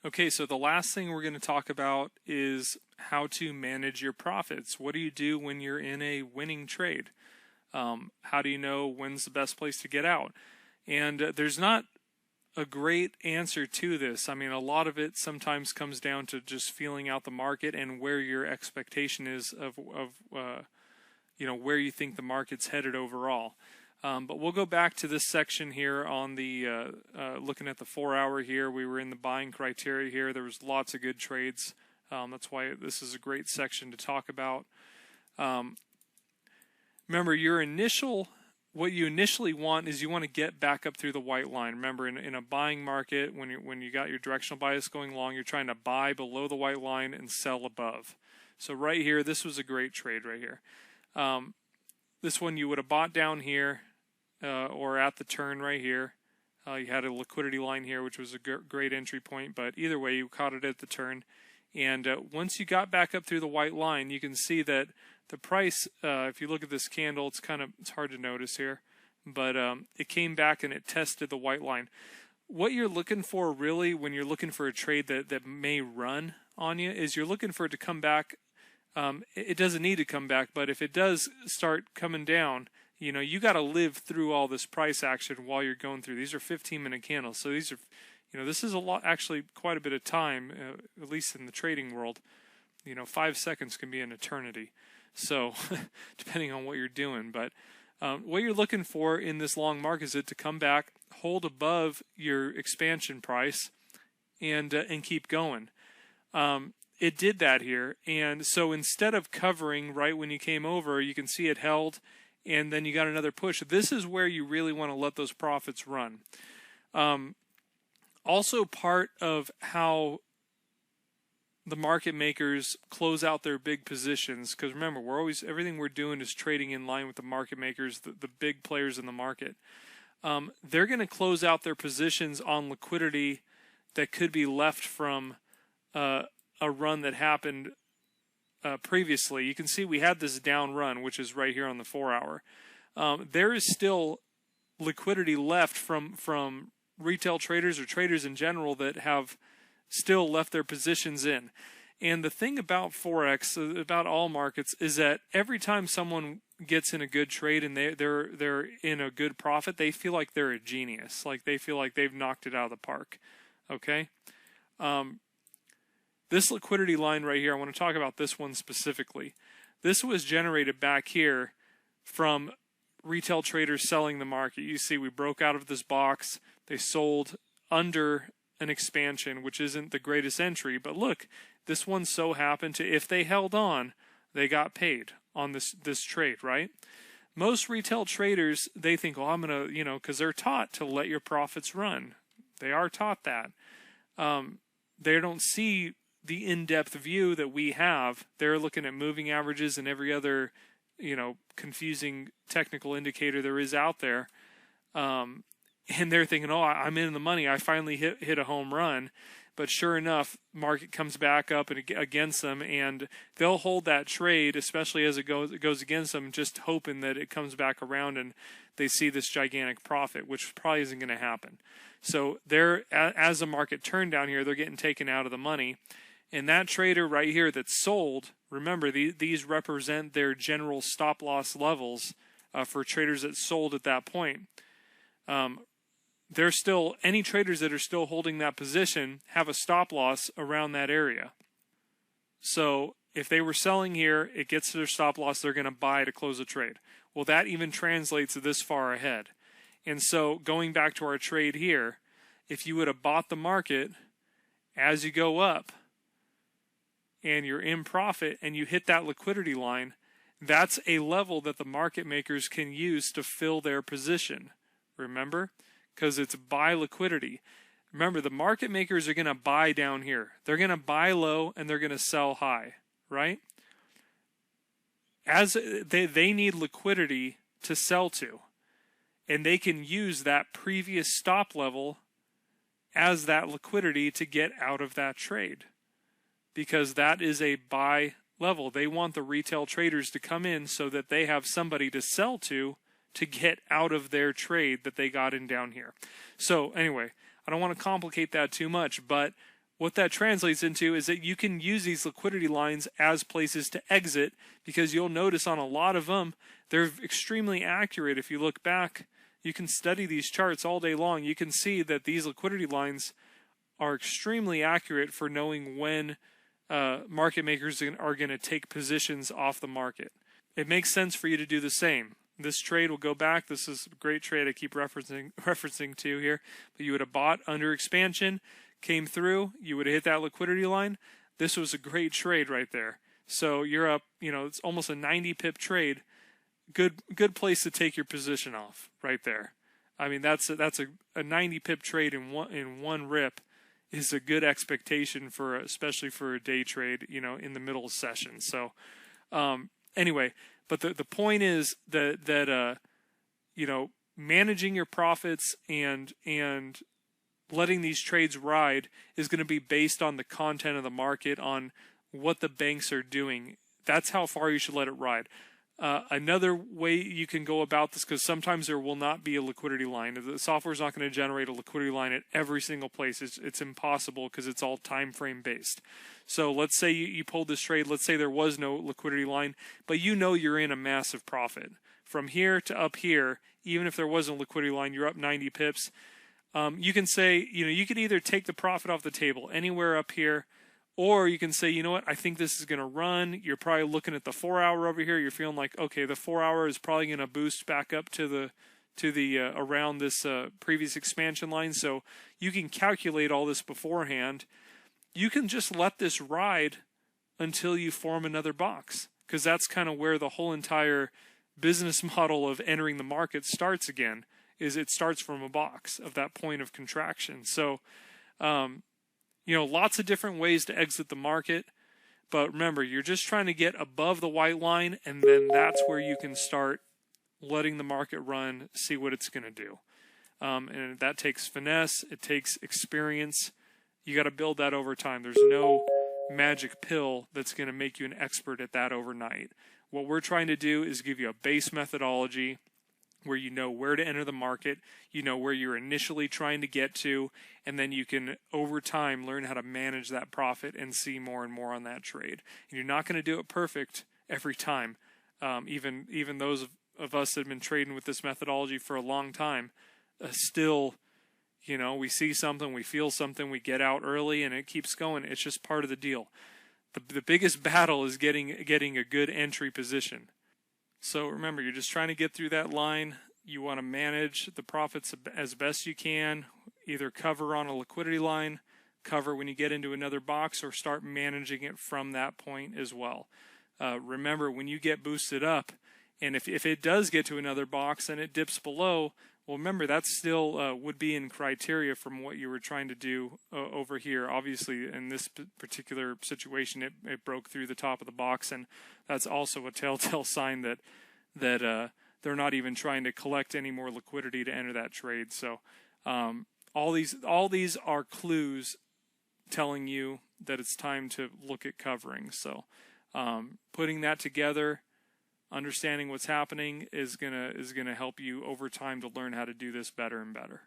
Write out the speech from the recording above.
Okay, so the last thing we're going to talk about is how to manage your profits. What do you do when you're in a winning trade? How do you know when's the best place to get out? And there's not a great answer to this. I mean, a lot of it sometimes comes down to just feeling out the market and where your expectation is of where you think the market's headed overall. But we'll go back to this section here on the looking at the 4-hour here. We were in the buying criteria here. There was lots of good trades. That's why this is a great section to talk about. Remember, what you initially want is you want to get back up through the white line. Remember, in a buying market, when you got your directional bias going long, you're trying to buy below the white line and sell above. So right here, this was a great trade right here. This one you would have bought down here or at the turn right here. You had a liquidity line here, which was a great entry point, but either way, you caught it at the turn. And once you got back up through the white line, you can see that the price, if you look at this candle, it's hard to notice here, but it came back and it tested the white line. What you're looking for really when you're looking for a trade that may run on you is you're looking for it to come back. It doesn't need to come back, but if it does start coming down, you got to live through all this price action while you're going through. These are 15-minute candles, so these are, this is a lot, actually quite a bit of time, at least in the trading world. 5 seconds can be an eternity. So, depending on what you're doing, but what you're looking for in this long market is it to come back, hold above your expansion price, and keep going. It did that here, and so instead of covering right when you came over, you can see it held, and then you got another push. This is where you really want to let those profits run. Also, part of how the market makers close out their big positions, because remember, everything we're doing is trading in line with the market makers, the big players in the market. They're going to close out their positions on liquidity that could be left from a run that happened previously. You can see we had this down run, which is right here on the 4-hour. There is still liquidity left from retail traders or traders in general that have still left their positions in. And the thing about Forex, about all markets, is that every time someone gets in a good trade and they're in a good profit, they feel like they're a genius. Like they feel like they've knocked it out of the park. Okay? This liquidity line right here, I want to talk about this one specifically. This was generated back here from retail traders selling the market. You see we broke out of this box. They sold under an expansion, which isn't the greatest entry, but look, this one so happened to, if they held on, they got paid on this trade, right? Most retail traders, they think, I'm going to, because they're taught to let your profits run. They are taught that. They don't see the in-depth view that we have. They're looking at moving averages and every other, confusing technical indicator there is out there. And they're thinking, I'm in the money. I finally hit a home run. But sure enough, market comes back up and against them, and they'll hold that trade, especially as it goes against them, just hoping that it comes back around and they see this gigantic profit, which probably isn't going to happen. So as the market turned down here, they're getting taken out of the money. And that trader right here that sold, remember, these represent their general stop-loss levels for traders that sold at that point. There's still, any traders that are still holding that position have a stop loss around that area. So if they were selling here, it gets to their stop loss, they're going to buy to close a trade. Well, that even translates this far ahead. And so going back to our trade here, if you would have bought the market as you go up and you're in profit and you hit that liquidity line, that's a level that the market makers can use to fill their position. Remember? Because it's buy liquidity. Remember, the market makers are going to buy down here. They're going to buy low and they're going to sell high, right? As they need liquidity to sell to, and they can use that previous stop level as that liquidity to get out of that trade, because that is a buy level. They want the retail traders to come in so that they have somebody to sell to get out of their trade that they got in down here. So anyway, I don't want to complicate that too much, but what that translates into is that you can use these liquidity lines as places to exit, because you'll notice on a lot of them, they're extremely accurate. If you look back, you can study these charts all day long. You can see that these liquidity lines are extremely accurate for knowing when market makers are going to take positions off the market. It makes sense for you to do the same. This trade will go back. This is a great trade I keep referencing to here. But you would have bought under expansion, came through, you would have hit that liquidity line. This was a great trade right there. So you're up, it's almost a 90 pip trade. Good place to take your position off right there. I mean, that's a 90 pip trade in one rip is a good expectation especially for a day trade, in the middle of session. So anyway, but the point is that managing your profits and letting these trades ride is going to be based on the content of the market, on what the banks are doing. That's how far you should let it ride. Another way you can go about this, because sometimes there will not be a liquidity line. The software is not going to generate a liquidity line at every single place. It's impossible, because it's all time frame based. So let's say you pulled this trade. Let's say there was no liquidity line, but you're in a massive profit. From here to up here, even if there wasn't a liquidity line, you're up 90 pips. You can say, you could either take the profit off the table anywhere up here, or you can say, you know what, I think this is going to run. You're probably looking at the 4 hour over here. You're feeling like, okay, the 4 hour is probably going to boost back up to the around this previous expansion line. So you can calculate all this beforehand. You can just let this ride until you form another box, because that's kind of where the whole entire business model of entering the market starts again. Is it starts from a box of that point of contraction. So, lots of different ways to exit the market. But remember, you're just trying to get above the white line, and then that's where you can start letting the market run, see what it's going to do. And that takes finesse. It takes experience. You got to build that over time. There's no magic pill that's going to make you an expert at that overnight. What we're trying to do is give you a base methodology where you know where to enter the market, you know where you're initially trying to get to, and then you can, over time, learn how to manage that profit and see more and more on that trade. And you're not going to do it perfect every time. Even those of us that have been trading with this methodology for a long time, still, we see something, we feel something, we get out early, and it keeps going. It's just part of the deal. The biggest battle is getting a good entry position. So remember, you're just trying to get through that line. You want to manage the profits as best you can, either cover on a liquidity line, cover when you get into another box, or start managing it from that point as well. Remember, when you get boosted up, and if it does get to another box and it dips below, well, remember, that still would be in criteria from what you were trying to do over here. Obviously, in this particular situation, it broke through the top of the box, and that's also a telltale sign that they're not even trying to collect any more liquidity to enter that trade. So all these are clues telling you that it's time to look at covering. So putting that together, understanding what's happening is gonna help you over time to learn how to do this better and better.